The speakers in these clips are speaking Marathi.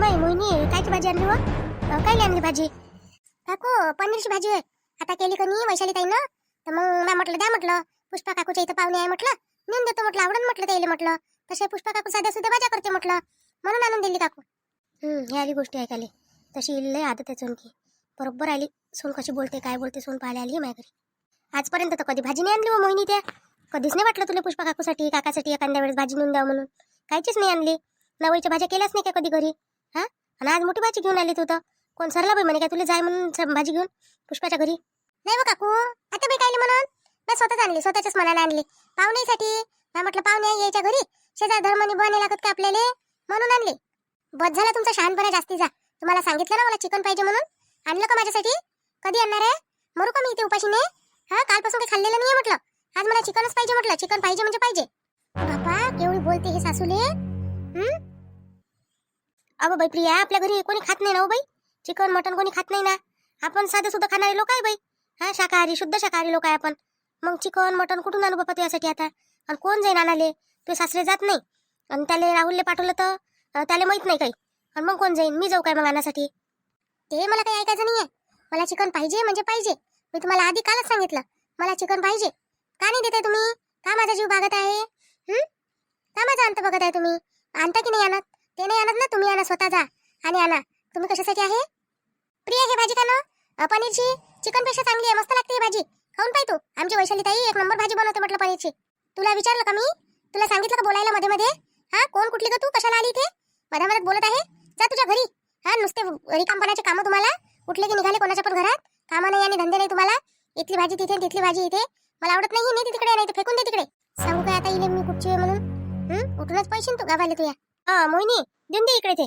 माय मोहिनी कायची भाजी आणली हो? काय आणली भाजी? काकू पनीरची भाजी आहे. आता केली का नाही वैशाली ताई ना, तर मग मी म्हटलं द्या, म्हटलं पुष्पा काकूच्या इथं पाहुणे आहे, म्हटलं नेऊन देतो, म्हटलं आवडून म्हटलं त्याला, म्हटलं तसे पुष्पा काकू साध्या सुद्धा भाज्या करते, म्हटलं म्हणून आणून दिली काकू. ही आली गोष्टी ऐकायला. तशी लय आदत आहे चोनकी, बरोबर आली. सोन कशी बोलते काय बोलते सोन पाहायला आली माझ्या घरी. आजपर्यंत तर कधी भाजी नाही आणली हो मोहिनी. त्या कधीच नाही वाटलं तुला पुष्पा काकूसाठी काकासाठी एखाद्या वेळेस भाजी नेऊन द्यावं म्हणून. काहीच नाही आणली. नवईच्या भाज्या केल्याच नाही का कधी घरी? हा, आणि आज मोठी भाजी घेऊन आली तू तर. कोण सरला बाई म्हणे काय तुला जाय म्हणून भाजी घेऊन पुष्पाच्या घरी? नाही बा काकू, आता बाई काय म्हणून मी स्वतःच आणली, स्वतःच्याच मनाने आणली पाहुण्यासाठी. मी म्हटलं पाहुणे यायच्या घरी शेजार धर्म निभावणे लागत का आपल्याला, म्हणून आणली. बस झाला तुमचा शहाणपणा जास्तीचा. तुम्हाला सांगितलं ना मला चिकन पाहिजे म्हणून, आणलं का माझ्यासाठी? कधी आणणार आहे? मरू का मी इथे उपाशी नाही? हा, कालपासून काही खाल्लेलं नाहीये म्हटलं. आज मला चिकनच पाहिजे, म्हटलं चिकन पाहिजे म्हणजे पाहिजे. बाबा केवढी बोलते हे सासूले. अबो बाई प्रिया, आपल्या घरी कोणी खात नाही ना हो बाई, चिकन मटन कोणी खात नाही ना. आपण साधं सुद्धा खाणारे लोक आहे बाई. हा, शाकाहारी शुद्ध शाकाहारी लोक आहे आपण. मग चिकन मटन कुठून आणू बापा तुझ्यासाठी आता? आणि कोण जाईन आणाले? तुझे सासरे जात नाही, आणि त्याला राहुलले पाठवलं तर त्याला माहित नाही काही, आणि मग कोण जाईन? मी जाऊ काय मग आणण्यासाठी? ते मला काही ऐकायचं नाहीये. मला चिकन पाहिजे म्हणजे पाहिजे. मी तुम्हाला आधी कालच सांगितलं मला चिकन पाहिजे. का नाही देताय तुम्ही? का माझा जीव भागत आहे? का माझा अंत बघत आहे तुम्ही? आणता की नाही आणत? ते नाही आणत ना, तुम्ही आणा, स्वतः जा आणि आणा. तुम्ही कशासाठी आहे? प्रिया हे भाजी का ना पनीरची चिकन पेक्षा चांगली आहे, मस्त लागते ही भाजी. खाऊन पाय तू. आमची वैशाली ताई एक नंबर भाजी बनवते म्हटलं पनीरची. तुला विचारलं का मी? तुला सांगितलं का बोलायला मध्ये मध्ये? हा, कोण कुठली का तू? कशाला आली इथे मध्ये मध्ये बोलत आहे? जा तुझ्या घरी. हा, नुसते रिकामपणाचे कामं तुम्हाला. उठले की निघाले कोणाच्या पण घरात. कामं नाही आणि धंदे नाही तुम्हाला. इथली भाजी तिथे तिथली भाजी इथे. मला आवडत नाही. नाही तिकडे नाही तर फेकून दे तिकडे. सांगू काय आता इले मी कुठची आहे म्हणून? उठूनच पैसे तू गावाले तुया. हा मोहिनी, देऊन दे इकडे ते.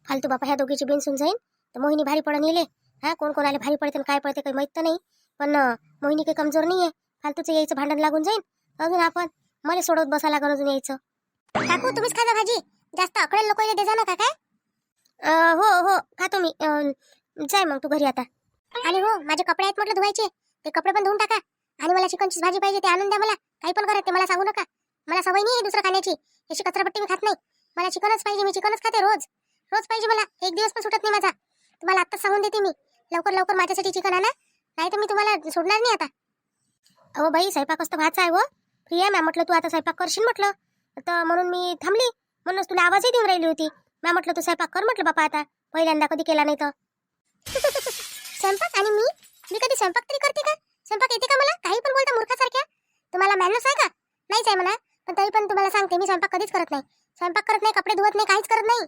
फालतू बापा ह्या दोघीची बिन सुन जाईन तर मोहिनी भारी पडून येले. हा, कोण कोणाला भारी पडते काय पडते काही माहित तर नाही, पण मोहिनी काही कमजोर नाहीये. फालतूचं यायचं भांडण लागून जाईन. अजून आपण मला सोडत बसा लागून अजून यायचं. काकू तुम्हीच खा भाजी. जास्त अकडेल लोक दे जा ना का काय? हो हो खातो मी. जाय मग तू घरी आता. आणि हो, माझे कपडे आहेत म्हटलं धुवायचे, ते कपडे पण धुवून टाका. आणि मला चिकनची भाजी पाहिजे, ते आणून द्या मला. काही पण करा, ते मला सांगू नका. मला सवय नाही दुसरं खाण्याची. अशी कचरापट्टी मी खात नाही. मला चिकनच पाहिजे. मी चिकनच खाते रोज. रोज पाहिजे मला. एक दिवस पण सुटत नाही माझा. तुम्हाला आत्ताच सांगून देते मी, लवकर लवकर माझ्यासाठी चिकन आणा, नाही तर मी तुम्हाला सोडणार नाही आता. अहो बाई, स्वयंपाक असतं व्हायचा आहे. हो प्रिया, मॅ म्हटलं तू आता स्वयंपाक करशील म्हटलं, तर म्हणून मी थांबली. म्हणूनच तुला आवाजही देऊन राहिली होती. मॅ म्हटलं तू स्वयंपाक कर म्हटलं बापा, आता पहिल्यांदा कधी केला नाही तर. स्वयंपाक आणि मी कधी स्वयंपाक तरी करते का? स्वयंपाक येते का मला? काही पण बोलता मूर्खासारख्या. तुम्हाला मॅनर्स आहे का? नाहीच आहे म्हणा, पण तरी पण तुम्हाला सांगते मी स्वयंपाक कधीच करत नाही. स्वयंपाक करत नाही, कपडे धुवत नाही, काहीच करत नाही.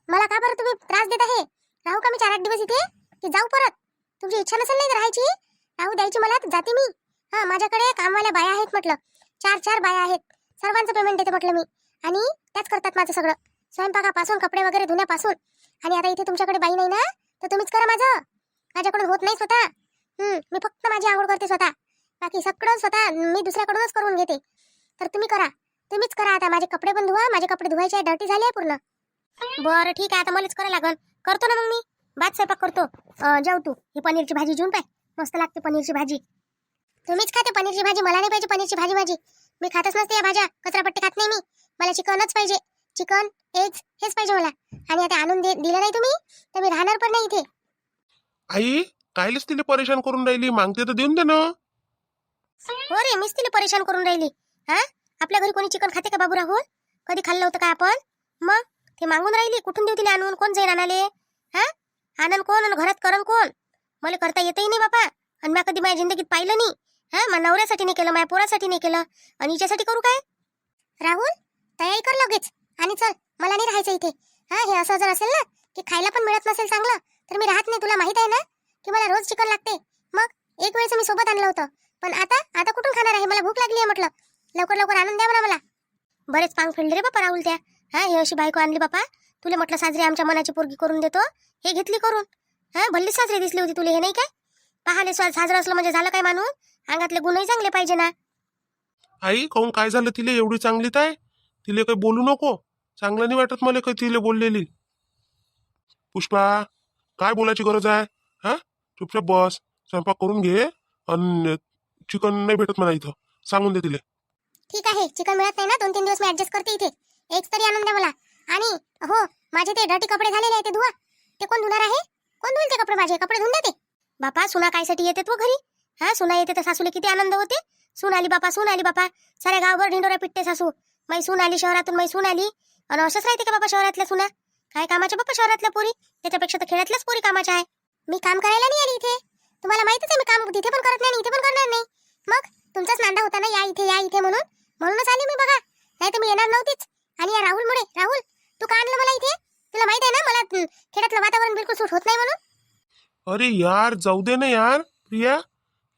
मला का बरं तुम्ही त्रास देत आहे? राहू का मी 4-8 दिवस इथे की जाऊ परत? तुमची इच्छा नसेल नाही राहायची, राहू द्यायची मला, जाते मी. हा, माझ्याकडे कामवाल्या बाया आहेत म्हटलं, 4 बाया आहेत. सर्वांचं पेमेंट देते म्हटलं मी, आणि त्याच करतात माझं सगळं, स्वयंपाकापासून कपडे वगैरे धुण्यापासून. आणि आता इथे तुमच्याकडे बाई नाही ना, तर तुम्हीच करा माझं. माझ्याकडून होत नाही स्वतः. मी फक्त माझी आंघोळ करते स्वतः, बाकी सगळं स्वतः मी दुसऱ्याकडूनच करून घेते. तर तुम्ही करा, तुम्हीच करा. आता माझे कपडे पण धुवा, माझे कपडे धुवायचे डर्टी झाले आहे पूर्ण. बरं ठीक आहे, आता मलाच करायला लागल. करतो ना मग मी भात स्वयंपाक करतो. जाऊ तू ही पनीरची भाजी जेवून पाय, मस्त लागते पनीरची भाजी. तुम्हीच खाते पनीरची भाजी, मला नाही पाहिजे पनीरची भाजी. माझी मी खातच नसते या भाज्या, कचरापट्टी खात नाही मी. मला चिकनच पाहिजे, चिकन एग्स हेच पाहिजे मला. आणि आता आणून दिलं नाही तुम्ही तर मी राहणार पण नाही इथे. आई, कायलेच तिला परेशान करून राहिली? मागते तर देऊन दे ना. हो रे, मीच तिला परेशान करून राहिली. हा, आपल्या घरी कोणी चिकन खाते का बाबू राहुल? कधी खाल्लं होतं का आपण? मग ते मागून राहिली, कुठून देऊ तिला आणून? कोण जाईन आणाले? हा, आनंद कोण आणि घरात करण कोण? मला करता येतही नाही बापा, आणि मी कधी माझ्या जिंदगीत पाहिलं नाही. हा, माझ्या नवऱ्यासाठी नाही केलं, माझ्या पोरासाठी नाही केलं, आणि हिच्यासाठी करू काय? राहुल, तयारी कर लगेच आणि चल, मला नाही राहायचं इथे. हा, हे असं जर असेल ना की खायला पण मिळत नसेल चांगलं, तर मी राहत नाही. तुला माहित आहे ना की मला रोज चिकन लागते. मग एक वेळेस मी सोबत आणलं होतं, पण आता कुठून खाणार आहे? मला भूक लागली आहे म्हटलं, लवकर लवकर आणून द्या मला. बरेच पांग फिरले रे बापा राहुल त्या. हा, हे अशी बायको आणली बापा. तुला म्हटलं साजरी आमच्या मनाची पोरगी करून देतो, हे घेतली करून. हा, भल्ली साजरी दिसली होती तुला, हे नाही काय? पाहाले साजरं असलं म्हणजे झालं काय मानून? अंगातले गुणही चांगले पाहिजे ना. आई, काहून काय झालं तिला? एवढी चांगली काय? तिला काही बोलू नको. चांगलं नाही वाटत मला काही तिला बोललेली. पुष्पा, काय बोलायची गरज आहे? हा, चुपचाप बस, स्वयंपाक करून घे. आणि चिकन नाही भेटत मला इथं, सांगून दे तिला. ठीक आहे, चिकन मिळत नाही ना, 2-3 दिवस मी ऍडजस्ट करते इथे. एक तरी आणून द्या मला. आणि हो, माझे ते डर्टी कपडे झालेले आहे ते धुवा. ते कोण धुणार आहे? कोण धुईल ते कपडे? माझे कपडे धुवून देते. बापा सुना कायसाठी येते तू घरी? हा सुना येते तर सासूला किती आनंद होते. सून आली बापा, सून आली बापा. साऱ्या गावभर ढिंडोरा पिटते सासू. मै सून आली शहरातून, मै सून आली. आणि असंच राहते का बाबा शहरातल्या सुना? काय कामाच्या बापा शहरातल्या पोरी? त्याच्यापेक्षा तर खेड्यातल्याच पोरी कामाच्या आहे. मी काम करायला नाही आली इथे. तुम्हाला माहितीच आहे मी काम तिथे पण करत नाही आणि इथे पण करणार नाही. मग तुमचाच नांदा होता ना या इथे म्हणूनच आली मी बघा. नाही तर मी येणार नव्हतीच. आणि या राहुल तू का आणलं मला इथे? तुला माहित आहे ना मला खेड्यातलं वातावरण बिलकुल सूट होत नाही म्हणून. अरे यार जाऊ दे ना यार प्रिया,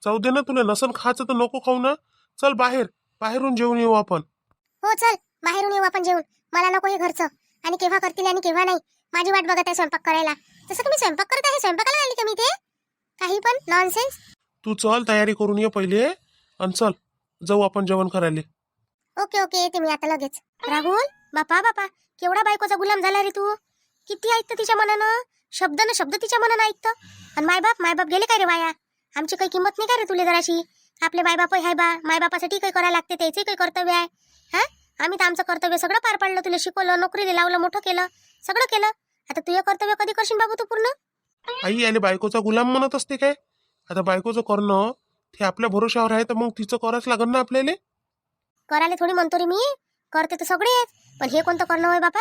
जाऊ दे ना. तुला नसन खायचं तर नको खाऊ ना. चल बाहेरून जेवून येऊ आपण. हो चल बाहेरून येऊ आपण जेवून. मला नको हे घरचं. आणि केव्हा करतील आणि केव्हा नाही. माझी वाट बघत आहे स्वयंपाक करायला. जसं की मी स्वयंपाक करत आहे. स्वयंपाकाला आली का मी इथे? काही पण नॉनसेन्स. तू चल तयारी करून ये पहिले आणि चल जाऊ आपण जेवण करायला. ओके येते मी आता लगेच. राहुल बापा केवढा बायकोचा गुलाम झाला रे तू. किती ऐकतं तिच्या मनानं. शब्द तिच्या मनानं ऐकतं. आणि मायबाप गेले काय रे वाया? आमची काही किंमत नाही का रे तुले जराशी? आपले मायबाप आहे बा. मायबापासाठी काही करायला लागते. त्याचे काही कर्तव्य आहे. हा आम्ही तर आमचं कर्तव्य सगळं पार पाडलं. तुला शिकवलं, नोकरीला लावलं, मोठं केलं, सगळं केलं. आता तुझं कर्तव्य कधी करशील बाबू तू पूर्ण? आई याले बायकोचा गुलाम म्हणत असते काय? आता बायकोचं करणं ते आपल्या भरोशावर आहे, तर मग तिचं करावंच लागेल ना आपल्याला. करायला थोडी म्हणतो रे मी. करते तर सगळे आहेत. पण हे कोणतं करणं होय बापा?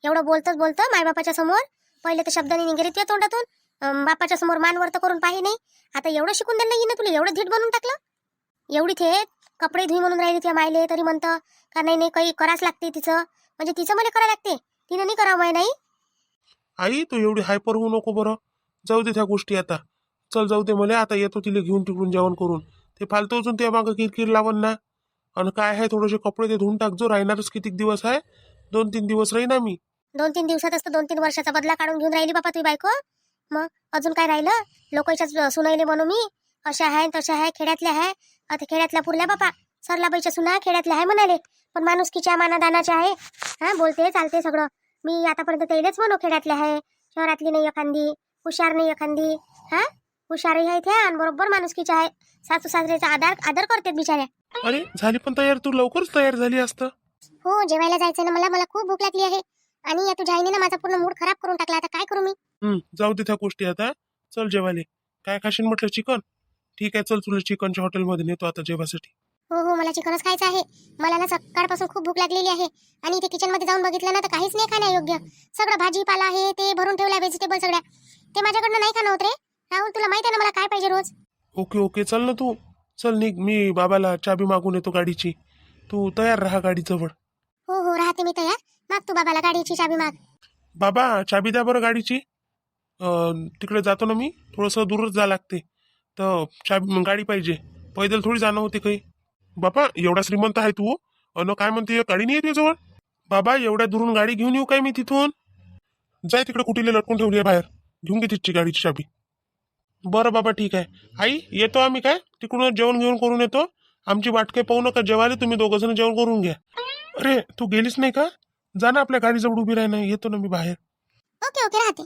एवढं बोलतं मायबापाच्या समोर. पहिले तर शब्दाने निघेले तुझ्या तोंडातून. बापाच्या समोर मानवर तर करून पाहि नाही. आता एवढं शिकून दिलं नाही ना तुला. एवढं धीट बनवून टाकलं. एवढी थे कपडे धुई म्हणून राहिली तुझ्या मायले तरी म्हणतं का नाही काही करावंच लागते तिचं. म्हणजे तिचं मला करावं लागते. तिनं नाही करावं माय नाही. आई तू एवढी हायपर होऊ नको बरं. जाऊ दे त्या गोष्टी आता. चल जाऊ दे. मला आता येतो तिला घेऊन तिकडून जेवण करून. ते फालतू अजून त्या मागं किरकिर लावण ना. आणि काय आहे थोडेसे कपडे ते धुवून टाक. जो राहणारच किती दिवस आहे? 2-3 दिवस राहीन आम्ही. 2-3 दिवसातच तर 2-3 वर्षाचा बदला काढून घेऊन राहिली बापा तुझी बायको. मग अजून काय राहिलं? लोकांच्या सुनाईले म्हणू मी अशा आहे तशा आहे खेड्यातल्या आहे. आता खेड्यातल्या पुरल्या बापा. सरलाबाईच्या सुना खेड्यातल्या आहे म्हणाले. पण माणुसकीच्या मानादानाच्या आहे. हा बोलते चालते सगळं. मी आतापर्यंत तेलेच म्हणू खेड्यातल्या आहे. शहरातली नाही एखादी. हुशार नाही एखादी. हा हुशारही आहे त्या आणि बरोबर माणुसकीच्या आहे. सासू सासऱ्याचा आदर करते बिचाऱ्या. अरे झाली पण तयार? तू लवकरच तयार झाली असतं. हो जेवायला जायचं ना मला खूप भूक लागली आहे. आणि या तुझ्या आईने ना माझा पूर्ण मूड खराब करून टाकला. आता काय करू मी? जाऊ दे त्या गोष्टी आता. चल जेवायला. काय खाशील म्हटलं? चिकन? ठीक आहे चल तुला चिकनच्या हॉटेलमध्ये नेतो आता जेवायसाठी. हो मला चिकनच खायचं आहे. मला ना सकाळपासून खूप भूक लागलेली आहे. आणि इथे किचन मध्ये जाऊन बघितलं ना तर काहीच नाही खाण्यायोग्य. सगळं भाजीपाला आहे ते भरून ठेवला व्हेजिटेबल सगळ्या. ते माझ्याकडनं नाही खाणं होत रे. राहुल तुला माहित आहे ना मला काय पाहिजे रोज. ओके चल ना तू. चल निघ. मी बाबाला चाबी मागून येतो गाडीची. तू तयार राहा गाडीजवळ. हो राहते मी तयार. माग तू बाबाला गाडीची चाबी माग. बाबा चाबी द्या बरं गाडीची. तिकडे जातो ना मी. थोडंसं दूरच जा लागते. तर चाबी गाडी पाहिजे. पैदल थोडी जाणं होते काही. बाबा एवढा श्रीमंत आहे तू अन काय म्हणते गाडी नाही येते जवळ? बाबा एवढ्या दुरून गाडी घेऊन येऊ काय मी तिथून? जाय तिकडे कुठेले लटकून ठेवली आहे बाहेर. घेऊन घे तिची गाडीची चाबी. बरं बाबा ठीक आहे. आई येतो आम्ही काय तिकडून जेवण घेऊन करून येतो. आमची वाट काही पाहू नका. जेवायला तुम्ही दोघं जण जेवण करून घ्या. अरे तू गेलीच नाही का? जा ना आपल्या गाडीजवळ उभी राही ना. येतो ना मी बाहेर. ओके राहते.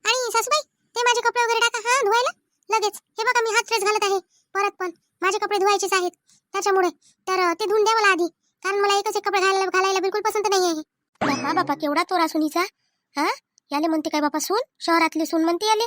आणि सासूबाई ते माझे कपडे वगैरे टाका हा धुवायला लगेच. हे बघा मी हात फ्रेश घालत आहे परत. पण माझे कपडे धुवायचेच आहेत त्याच्यामुळे. तर ते धुवून द्या मला आधी. कारण मला एकच एक कपडे घालायला बिलकुल पसंत नाही आहे. बापा केवढा तोरा सुनीचा. हा याले म्हणते काय बापा सून? शहरातली सून म्हणते याले.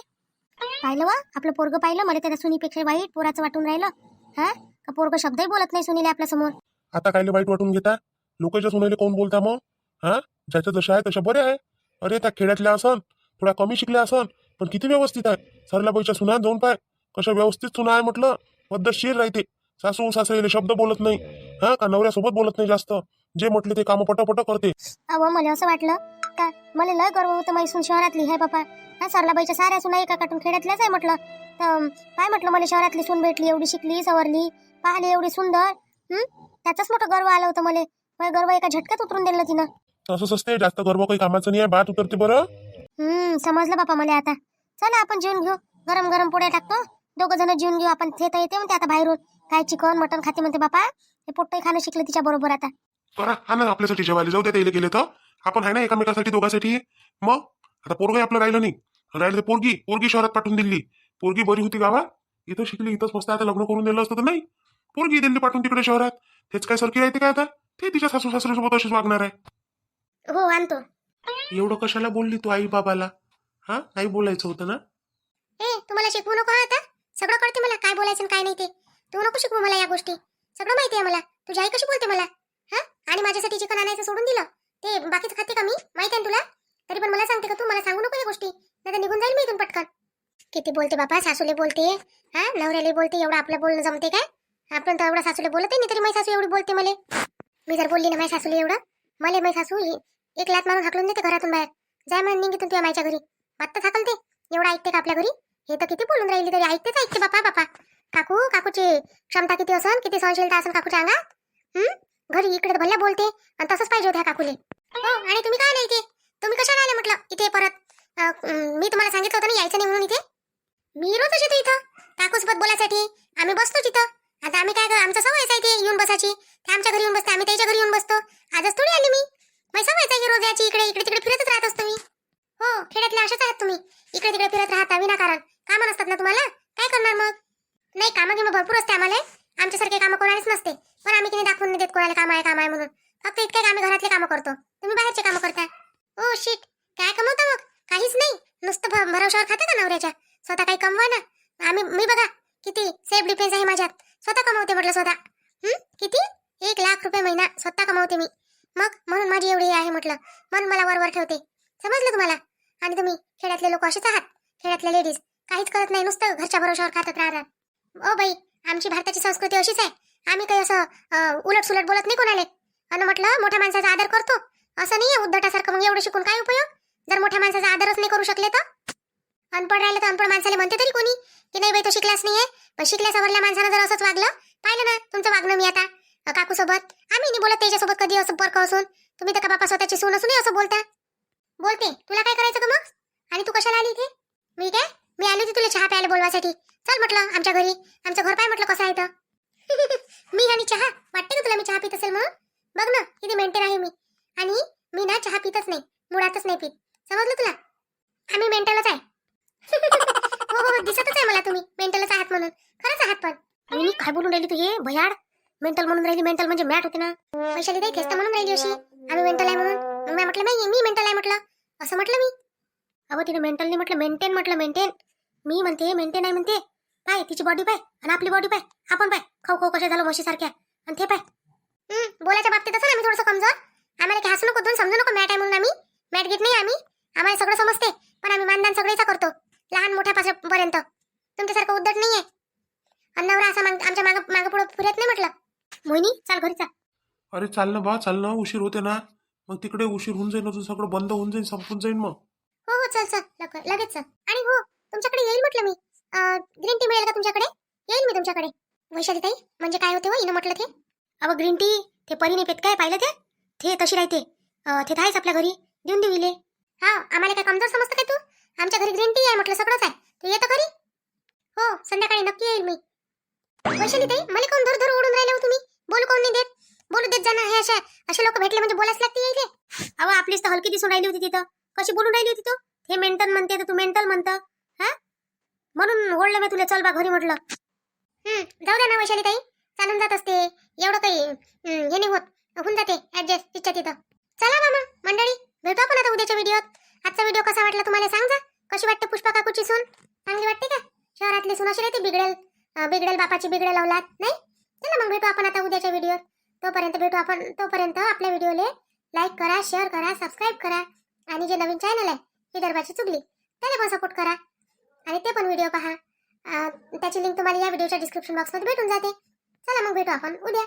पाहिलं वा आपलं पोरग पाहिलं. मला त्या सुनीपेक्षा वाईट पोराचं वाटून राहिलं. हा का पोरग शब्दही बोलत नाही सुनीले आपल्या समोर. आता कायले वाईट वाटून घेता? लोकांच्या सुनायला कोण बोलता मग? हा ज्याच्या जशा आहे तशा बरे आहे. अरे त्या खेड्यातल्या असन थोड्या कमी शिकल्या असन पण किती व्यवस्थित आहे. सरलाबाईच्या सुना जाऊन पाय कशा व्यवस्थित सुना आहे म्हटलं. पद्धतशीर राहते. सासू सासरेले शब्द बोलत नाही. हा का नवऱ्यासोबत बोलत नाही जास्त. जे म्हटले ते काम पटापट करते. अहो मला असं वाटलं का मला लय गर्व होतं माझी सून शहरातली आहे बापा. हा सरलाबाईच्या साऱ्या सुना एका काटून खेड्यातल्याच आहे म्हटलं. तर काय म्हटलं मला शहरातली सून भेटली. एवढी शिकली सवरली पाहिली एवढी सुंदर. त्याचाच मोठं गर्व आलं होतं मला. गर्व एका झटक्यात उतरून दिलं तिनं. तसंच असते. जास्त गर्व काही कामाचं नाही आहे. बात उतरते बरं. समजलं बापा मला आता. चला आपण जेवून घेऊ. गरम गरम पोळ्या टाकतो. दोघं जण जेवून घेऊ आपण. ते तर येते म्हणते आता बाहेरून. काय चिकन मटन खाते म्हणते बापा. हे पोट्टही खाणं शिकलं तिच्या बरोबर आता. बरं हा ना आपल्यासाठी जेवायला जाऊ द्या. त्याला गेले तर आपण आहे ना एकामेकासाठी दोघांसाठी. मग आता पोरगही आपलं राहिलं नाही. राहिलं ते पोरगी शहरात पाठवून दिली. पोरगी बरी होती गावात. इथं शिकली इथंच मस्त. आता लग्न करून दिलं असतं तर नाही. पोरगी दिल्ली पाठवून तिकडे शहरात. तेच काय सरकी राहते काय आता? ते तिच्या सासू सासऱ्यासोबत अशीच वागणार आहे. हो आणतो. एवढं कशाला बोलली तू आई बाबाला? हा, नाही बोलायचं होतं ना? ए तुम्हाला शिकवू नको हा आता. सगळं कळते मला काय बोलायचं आणि काय नाही ते. तू नको शिकवू मला या गोष्टी. सगळं माहिती आहे मला. तुझी आई कशी बोलते मला. हा, आणि माझ्यासाठी चिकन आणायचं सोडून दिलं. ते बाकीचं खाते का मी, माहिती आहे ना तुला. तरी पण मला सांगते का तू. मला सांगू नको या गोष्टी, नाही निघून जाईल मी इथून पटकन. किती बोलते बापा, सासूले बोलते, हा नवऱ्याला बोलते. एवढं आपलं बोलणं जमते काय? आपण तर एवढा सासूले बोलत नाही, तरी माझी सासू एवढी बोलते मला. मी जर बोलली ना माझ्या सासूला एवढं, मला माझी सासू एक लात मारून हाकलून देते घरातून बाहेर. जाय म्हणून निघितून तुझ्या मायच्या घरी. आत्ताच हाकलते. एवढं ऐकते का आपल्या घरी? हे तर किती बोलून राहिली तरी ऐकते बापा बापा. काकूची क्षमता किती असन, किती सहनशीलता असन काकूच्या अंगात. घरी इकडे तर भल्ल्या बोलते आणि तसंच पाहिजे होत्या काकूले. हो, आणि तुम्ही काय नाही इथे? तुम्ही कशाला आले म्हटलं इथे परत? मी तुम्हाला सांगितलं होतं ना यायचं नाही म्हणून इथे. मी रोजच येतो इथं काकूसोबत बोलायसाठी. आम्ही बसतो तिथं. आता आम्ही काय, आमचं सवयच आहे ते येऊन बसायची. ते आमच्या घरी येऊन बसते, आम्ही त्याच्या घरी येऊन बसतो. आजच थोडी आली मी. माझी सवयच आहे रोज याची. इकडे इकडे तिकडे फिरतच राहत असतो मी. हो, खेड्यातले असेच आहात तुम्ही. इकडे तिकडे फिरत राहता विनाकारण. कामं नसतात ना तुम्हाला, काय करणार मग? नाही, कामं गिमं भरपूर असते आम्हाला. आमच्यासारखे कामं कोणालाच नसते. पण आम्ही किती दाखवून नाही देत कोणाला काम आहे म्हणून. फक्त इतके आम्ही घरातले कामं करतो, तुम्ही बाहेरचे कामं करता. ओ शिट, काय कमवता मग? काहीच नाही, नुसतं भरवशावर खाता का नवऱ्याच्या? स्वतः काही कमवा ना. मी बघा किती सेल्फ डिफेन्स आहे माझ्यात. स्वतः कमवते म्हटलं स्वतः. किती? 1,00,000 रुपये महिना स्वतः कमवते मी. मग म्हणून माझी एवढी आहे म्हटलं, म्हणून मला वर ठेवते. समजलं तुम्हाला? आणि तुम्ही खेड्यातले लोक असेच आहात. खेड्यातल्या लेडीज काहीच करत नाही, नुसतं घरच्या भरोशावर खातच राहतात. ओ बाई, आमची भारताची संस्कृती अशीच आहे. आम्ही काही असं उलट सुलट बोलत नाही कोणाला. आणि म्हटलं मोठ्या माणसाचा आदर करतो, असं नाही उद्धटासारखं. मग एवढं शिकून काय उपयोग जर मोठ्या माणसाचा आदरच नाही करू शकले तर? अनपढ राहिलं तर अनपढ माणसाला म्हणते तरी कोणी की नाही बाई तो शिकलाच नाहीये. पण शिकल्या सवरल्या माणसानं जर असंच वागलं, पाहिलं ना तुमचं वागणं मी आता काकूसोबत. आम्ही नाही बोलत त्याच्यासोबत कधी असं परक असून. तुम्ही तर का बापा स्वतःची सून असूनही असं बोलता. बोलते, तुला काय करायचं का मग? आणि तू कशाला आली इथे? मी आली होती तुला चहा प्यायला बोलवासाठी. चल म्हटलं आमच्या घरी, आमचं घर पाय म्हटलं कसं आहे तर. मी आणि चहा, वाटते का तुला मी चहा पित असेल म्हणून? बघ ना किती मेंटेन आहे मी. आणि मी ना चहा पितच नाही, मुळातच नाही पित. समजलं तुला? आम्ही मेंटलच आहे. हो, दिसतच आहे मला तुम्ही मेंटलच आहात म्हणून. खरंच आहात. पण मी काय बोलून राहिली तू हे भयाड? मेंटल म्हणून राहिली. मेंटल म्हणजे मॅट होते ना. वैशाली ताई तेच तर म्हणून राहिली अशी, आम्ही मेंटल आहे म्हणून. मग मी म्हटलं नाही, मी मेंटल आहे म्हटलं, असं म्हटलं मी. अहो तिने मेंटल नाही म्हटलं, मेंटेन म्हटलं. मेंटेन मी म्हणते, मेंटेन आहे म्हणते. पाय तिची बॉडी पाय आणि आपली बॉडी पाय. आपण पाय खाऊ कशा झालो म्हशी सारख्या. आणि ते पाय बोलायच्या बाबतीत असं आम्ही थोडंसं कमजोर. आम्हाला काही हसू नको, दोन समजू नको मॅट आहे म्हणून. आम्ही मॅट घेत नाही. आम्हाला सगळं समजते. पण आम्ही मानदान सगळेचा करतो, लहान मोठ्यापासून. तुमच्यासारखं उद्धट नाहीये. आणि नवरा असा आमच्या मागं पुढे फिरत नाही म्हटलं. मोहिनी चाल घरी चाल. अरे चाल ना बा, चाल ना. उशीर होते ना. मग तिकडे उशीर होऊन जाईल, अजून सगळं बंद होऊन जाईल, संपून जाईल मग. हो चल लगेच चल. आणि हो, तुमच्याकडे येईल म्हटलं मी. ग्रीन टी मिळेल का तुमच्याकडे? येईल मी तुमच्याकडे. वैशाली ताई म्हणजे काय होते हो हिनं म्हटलं ते? अहो ग्रीन टी ते परी नाही पेत काय, पाहिलं ते तशी राहते. ते आहेच आपल्या घरी, देऊन देऊ. हा, आम्हाला काय कमजोर समजतं काय तू? आमच्या घरी ग्रीन टी आहे म्हटलं, सगळंच आहे. तू येतं घरी? हो, संध्याकाळी नक्की येईल मी. वैशाली ताई मला कोण धर ओढून राहिले हो तुम्ही? बोलू कोण नाही देत? बोलू देत जाणार. हे असे लोक भेटले म्हणजे बोलायच लागते येईल. अहो आपलीच तर हलकी दिसून राहिली होती तिथं. कशी बोलून राहिली होती तू? हे मेंटल म्हणते तर तू मेंटल म्हणतं. हा, म्हणून ओढलं मी तुला. चल बा घरी म्हटलं. जाऊ द्या ना वैशाली ताई, चालून जात असते. एवढं काही हे नाही होत, होऊन जाते ऍडजस्ट तिच्या तिथं. चला बा मग मंडळी, भेटू आपण आता उद्याच्या व्हिडिओत. आजचा व्हिडिओ कसा वाटला तुम्हाला सांगा. कशी वाटते पुष्पा काकूची सून? चांगली वाटते का? शहरातली सून अशी राहते, बिघडेल बापाची बिघडेल औलाद नाही. चला मग भेटू आपण आता उद्याच्या व्हिडिओत. तोपर्यंत आपल्या व्हिडिओला लाईक करा, शेअर करा, सबस्क्राईब करा. आणि जे नवीन चॅनल आहे विदर्भाची चुगली, त्याला पण सपोर्ट करा. आणि ते पण व्हिडिओ पहा. त्याची लिंक तुम्हाला या व्हिडिओच्या डिस्क्रिप्शन बॉक्समध्ये भेटून जाते. चला मग भेटू आपण उद्या.